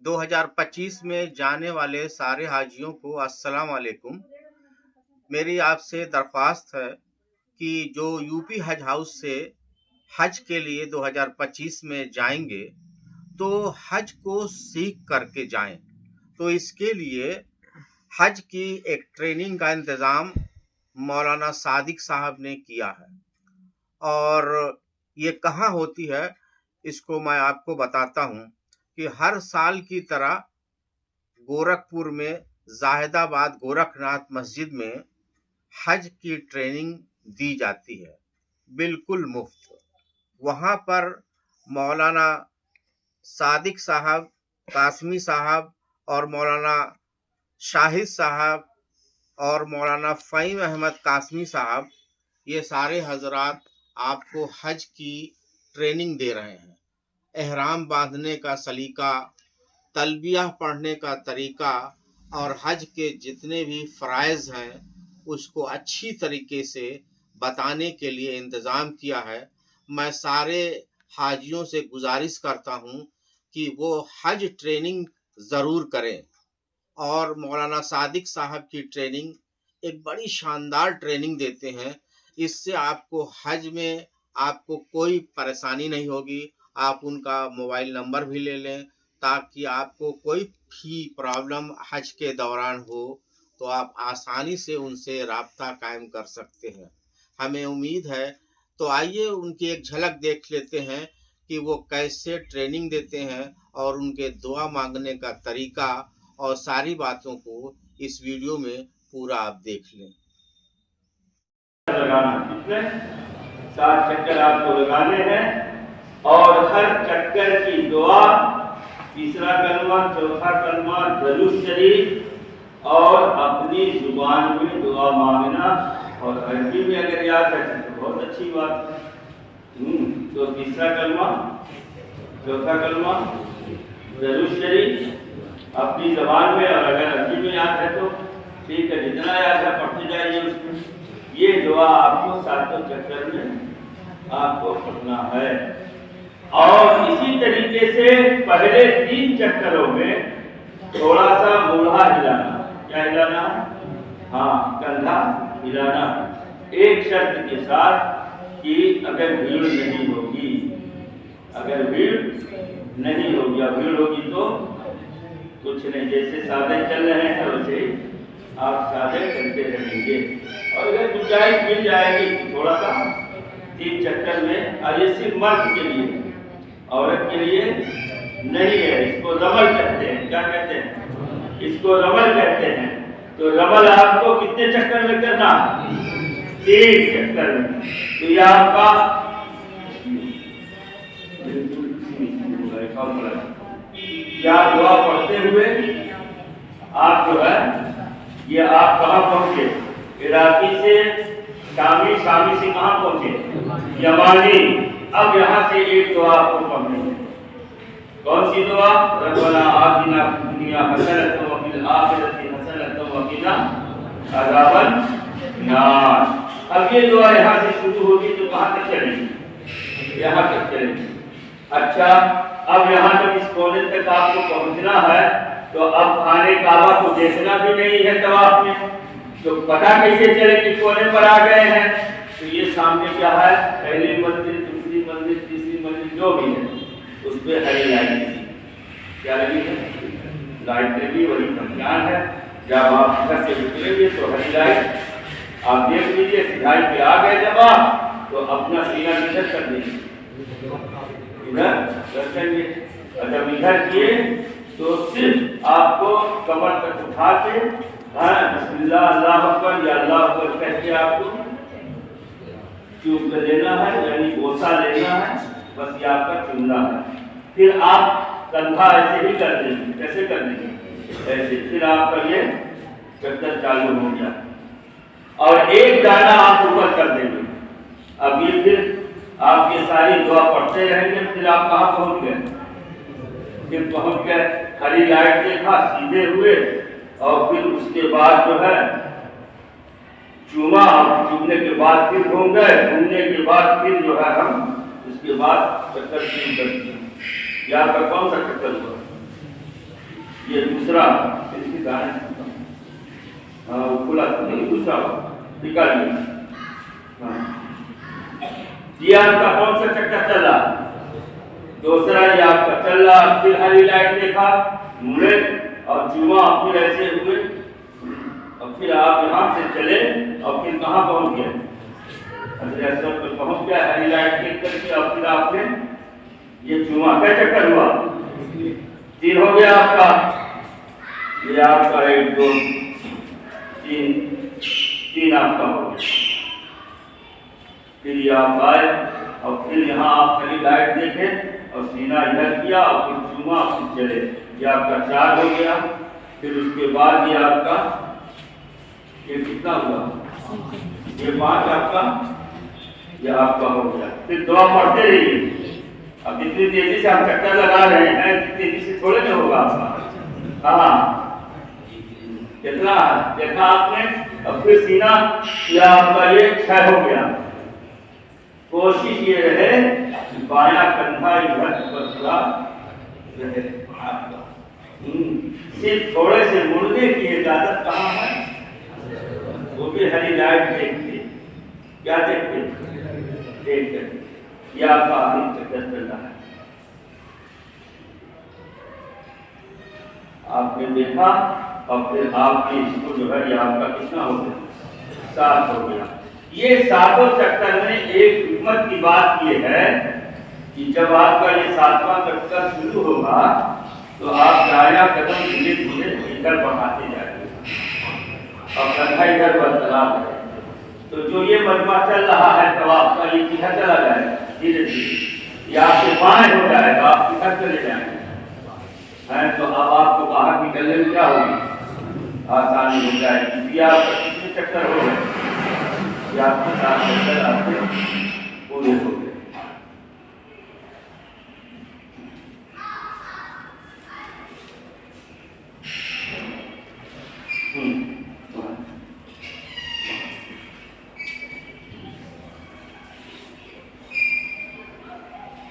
2025 میں جانے والے سارے حاجیوں کو السلام علیکم۔ میری آپ سے درخواست ہے کہ جو یو پی حج ہاؤس سے حج کے لیے 2025 میں جائیں گے تو حج کو سیکھ کر کے جائیں۔ تو اس کے لیے حج کی ایک ٹریننگ کا انتظام مولانا صادق صاحب نے کیا ہے، اور یہ کہاں ہوتی ہے اس کو میں آپ کو بتاتا ہوں کہ ہر سال کی طرح گورکھپور میں زاہد آباد گورکھ ناتھ مسجد میں حج کی ٹریننگ دی جاتی ہے، بالکل مفت۔ وہاں پر مولانا صادق صاحب، قاسمی صاحب اور مولانا شاہد صاحب اور مولانا فہیم احمد قاسمی صاحب، یہ سارے حضرات آپ کو حج کی ٹریننگ دے رہے ہیں۔ احرام باندھنے کا سلیقہ، تلبیہ پڑھنے کا طریقہ اور حج کے جتنے بھی فرائض ہیں اس کو اچھی طریقے سے بتانے کے لیے انتظام کیا ہے۔ میں سارے حاجیوں سے گزارش کرتا ہوں کہ وہ حج ٹریننگ ضرور کریں، اور مولانا صادق صاحب کی ٹریننگ ایک بڑی شاندار ٹریننگ دیتے ہیں۔ اس سے آپ کو حج میں آپ کو کوئی پریشانی نہیں ہوگی۔ آپ ان کا موبائل نمبر بھی لے لیں تاکہ آپ کو کوئی بھی پرابلم حج کے دوران ہو تو آپ آسانی سے ان سے رابطہ قائم کر سکتے ہیں۔ ہمیں امید ہے، تو آئیے ان کی ایک جھلک دیکھ لیتے ہیں کہ وہ کیسے ٹریننگ دیتے ہیں اور ان کے دعا مانگنے کا طریقہ اور ساری باتوں کو اس ویڈیو میں پورا آپ دیکھ لیں۔ 7 چکر آپ کو لگانے ہیں اور ہر چکر کی دعا، تیسرا کلمہ، چوتھا کلمہ، درود شریف اور اپنی زبان میں دعا مانگنا، اور عربی میں اگر یاد رکھیں تو بہت اچھی بات ہے۔ تو تیسرا کلمہ، چوتھا کلمہ، درود شریف اپنی زبان میں، اور اگر عربی میں یاد ہے تو ٹھیک ہے، جتنا یاد ہے پڑھتے جائیے اس میں۔ یہ دعا آپ کو 7 چکر میں آپ کو پڑھنا ہے، اور اسی طریقے سے پہلے 3 چکروں میں تھوڑا سا مولہا ہلانا۔ کیا ہلانا؟ ہاں، کندھا ہلانا، ایک شرط کے ساتھ کہ اگر بھیڑ نہیں ہوگی، اگر بھیڑ نہیں ہوگی، یا بھیڑ ہوگی تو کچھ نہیں، جیسے سادے چل رہے ہیں ویسے آپ سادے کرتے رہیں گے، اور اگر گنجائش مل جائے گی تھوڑا سا 3 چکر میں۔ اور یہ صرف مرد کے لیے، عورت کے لیے نہیں ہے۔ اس کو رمل کہتے ہیں۔ کیا کہتے ہیں؟ اس کو رمل کہتے ہیں۔ تو رمل آپ کو کتنے چکر میں کرنا؟ 3 چکر میں۔ تو یہ آپ کا کیا دعا پڑھتے ہوئے آپ جو ہے یہ آپ کہاں پہنچے؟ عراقی سے شامی، شامی سے کہاں پہنچے؟ یمانی۔ اب یہاں سے ایک دعا آپ کو پڑھنی ہے۔ کون سی دعا؟ ربنا آتنا فی الدنیا حسنۃ وفی الآخرۃ حسنۃ وقنا عذاب النار۔ اب یہ دعا یہاں سے شروع ہوگی تو کہاں تک چلے گی؟ یہاں تک چلے گی۔ اچھا، اب یہاں تک اس کونے تک آپ کو پہنچنا ہے، تو اب خانے کعبہ کو دیکھنا بھی نہیں ہے طواف میں، تو پتہ کیسے چلے کہ کونے پر آ گئے ہیں؟ تو یہ سامنے کیا ہے؟ پہلی منزل، دوسری منزل، تیسری منزل جو بھی ہے اس پہ ہری لائٹ لگی۔ کیا لگی ہے؟ لائٹ لگی، وہی درمیان ہے۔ جب آپ گھر سے نکلیں گے تو ہری لائٹ آپ دیکھ لیجیے، سدھائی پہ آ گئے جب آپ، تو اپنا سینہ ادھر کر دیجیے، ادھر رکھیں گے، اور جب ادھر کیے تو صرف آپ کو کمر تک اٹھا کے بسم اللہ اللہ اکبر یا اللہ اکبر کہہ کے آپ کو چوم کر لینا ہے، یعنی بوسہ لینا ہے، بس یہ آپ کا چومنا ہے۔ پھر آپ کندھا ایسے ہی کر دیں گے۔ کیسے کر دیں گے؟ ایسے۔ پھر آپ کا یہ چکر چالو ہو گیا، اور ایک دانہ آپ اوپر کر دیں گے۔ اب یہ پھر آپ یہ ساری دعا پڑھتے رہیں گے۔ پھر آپ کہاں پہنچ گئے؟ پھر پہنچ گئے، ہری لائٹ دیکھا، سیدھے ہوئے، اور پھر اس کے بعد جو ہے چوما، چومنے کے بعد پھر گھوم گئے، گھومنے کے بعد پھر جو ہے ہم اس کے بعد چکر شروع کر دیا۔ یہ آپ کا کون سا چکر ہوا؟ یہ دوسرا کھلا نہیں، دوسرا نکالیے. یہ آپ کا کون سا چکر چل رہا؟ دوسرا یہ آپ کا چل رہا. پھر ہری لائٹ دیکھا، مڑے اور جمعہ پھر ایسے ہوئے اور پھر آپ یہاں سے چلے اور پھر کہاں پہنچ گئے؟ حضرت پہ پہنچ گیا. ہری لائٹ دیکھ کر کے اور پھر آپ نے یہ جمعہ کیا چکر ہوا؟ 3 ہو گیا آپ کا. یہ آپ کا 1 2 3 آپ کا ہو گیا. پھر یہ آپ آئے اور پھر یہاں آپ ہری لائٹ دیکھے اور سینہ ادھر کیا اور پھر جمعہ پھر چلے. یہ آپ کا 4 ہو گیا. پھر اس کے بعد یہ آپ کا یہ کتنا ہوا؟ یہ 5 آپ کا، یہ آپ کا ہو گیا. پھر دعا پڑھتے رہیے. اب اتنی تیزی سے آپ چکر لگا رہے ہیں، اتنی تیزی سے تھوڑے نہیں ہوگا آپ کا. ہاں کتنا دیکھا آپ نے. اب پھر سینہ یا آپ کا یہ 6 ہو گیا. کوشش یہ رہے کہ بایاں کندھا ادھر پورا رہے آپ کا. صرف تھوڑے سے مڑنے کی اجازت کہاں ہے؟ وہ بھی ہری لائٹ دیکھتے. کیا دیکھتے؟ دیکھ کر یہ آپ کا آخری چکر چل رہا ہے. آپ نے دیکھا اور پھر آپ نے اس کو جو ہے یہ آپ کا کتنا ہو گیا؟ 7 ہو گیا. یہ 7 چکر میں ایک حکمت کی بات یہ ہے کہ جب آپ کا یہ 7واں چکر شروع ہوگا تو آپ دایاں قدم دھیرے دھیرے ادھر بڑھاتے جائیں گے اور کندھا ادھر برقرار ہے. تو جو یہ مجمع چل رہا ہے تو آپ کا یہ کدھر چلا جائے گا؟ دھیرے دھیرے یہ آپ سے بائیں ہو جائے گا، آپ کدھر چلے جائیں گے. تو اب آپ کو باہر نکلنے میں کیا ہوگی؟ آسانی ہو جائے گی. یہ آپ کا کتنے چکر ہو گئے؟ یہ آپ کے 7 چکر آپ کے پورے ہو گئے.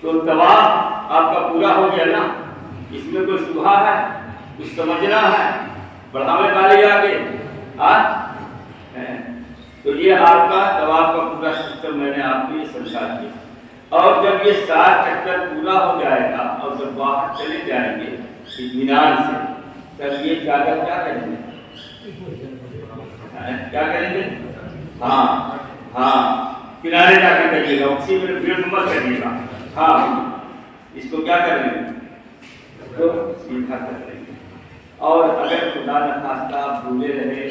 تو طواف آپ کا پورا ہو گیا نا. اس میں کوئی شبہ ہے؟ کچھ سمجھنا ہے؟ بڑھاوے والے آگے تو یہ آپ کا طواف کا پورا سسٹم میں نے آپ کو یہ سمجھا دیا. اور جب یہ 7 چکر پورا ہو جائے گا اور جب باہر چلے جائیں گے اطمینان سے، تب یہ چادر کیا کریں گے؟ کیا کریں گے؟ ہاں کنارے جا کے کریے گا، اسی میں بھیڑ مت کریے گا. ہاں اس کو کیا کر لیں گے؟ تو سیدھا کر لیں گے. اور اگر خدا نخواستہ آپ بھولے رہے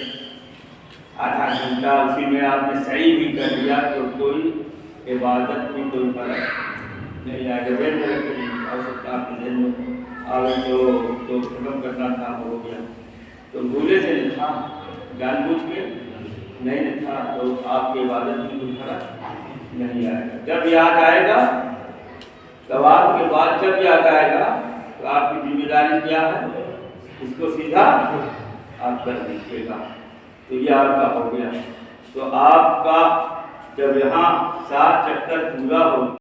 آدھا گھنٹہ اسی میں آپ نے صحیح بھی کر لیا تو کوئی عبادت میں کوئی فرق نہیں آئے گا. ہو سکتا ہے آپ کے ذہن میں اور جو ختم کرنا تھا وہ ہو گیا. تو بھولے سے لکھا، جان بوجھ کے نہیں لکھا تو آپ کی عبادت میں کوئی فرق نہیں آئے گا. جب یاد آئے گا طواف کے بعد جب یاد آئے گا تو آپ کی ذمہ داری کیا ہے؟ اس کو سیدھا آپ کر دیجیے گا. تو یہ آپ کا ہو گیا. تو آپ کا جب یہاں 7 چکر پورا ہو